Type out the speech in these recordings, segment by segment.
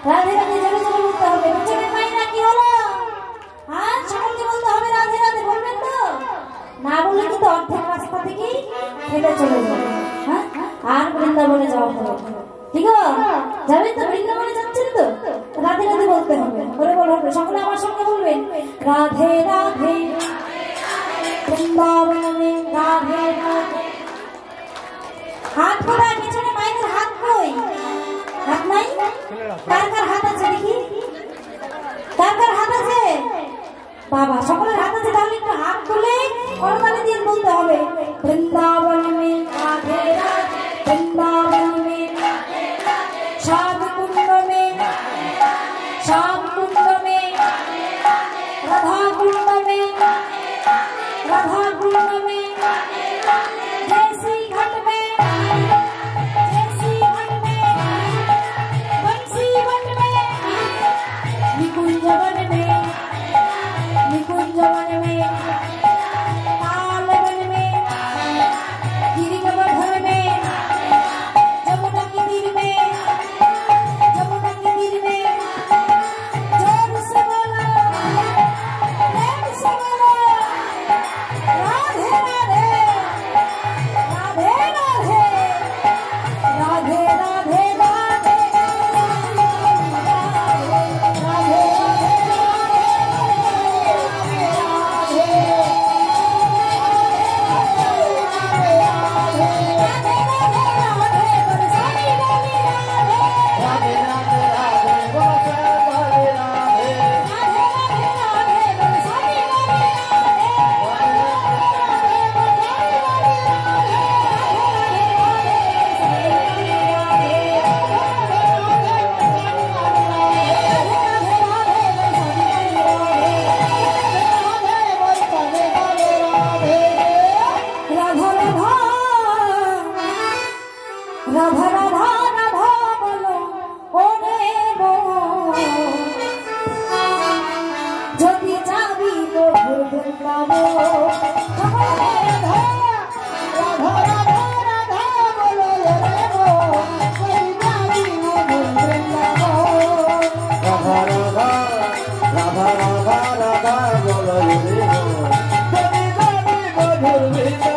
রাধে রাধে জোরে জোরে বলতে হবে। পেছনের মাইনা কি হলো? হ্যাঁ, সকলকে বলতে হবে রাধে রাধে, বলবেন তো? না বললে কিন্তু অর্ধেক রাস্তা থেকেই হেঁটে চলে যাবে। হ্যাঁ, আর বৃন্দাবনে যাওয়া হবে। ঠিক আছে, যাবেন তো? বৃন্দাবনে যাচ্ছেন তো? রাধে রাধে বলতে হবে, বলে বলবে। সকলে আমার সঙ্গে বলবেন রাধে রাধে বৃন্দাবনে রাধে রাধে। হাত কোথায়? পেছনে মায়ের হাত কই? হাত নাই? কার কার হাত আছে দেখি? কার কার হাত আছে? বাবা, সকলের হাত আছে। তাহলে একটু হাত তুলে করতালি দিয়ে বলতে হবে বৃন্দাবন মে রাধে রাধে, বৃন্দাবন মে শ্যাম কুণ্ড মে, শ্যাম কুণ্ড মে রাধা কুণ্ড মে, राधा कुंड में जैसी घट में, जैसी घट में बंसी वन में, निकुंज वन में, निकुंज वन में ताल वन में, गिरिगवर में, जमुना के तीर में, जमुना के तीर में जोर से बोलो, प्रेम से बोलो राधे राधे, राधे राधे, राधे राधे, राधे राधा राधा राधा बोलो ओरे बोल, যদি যাবি মধুর বৃন্দাবন। সকলে রাধা রাধা রাধা রাধা বলো ওরে बोल, যদি যাবি মধুর বৃন্দাবন। রাধা রাধা রাধা রাধা রাধা বলো রে बोल, যদি যাবি মধুর বৃন্দাবন।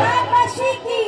राम राशि की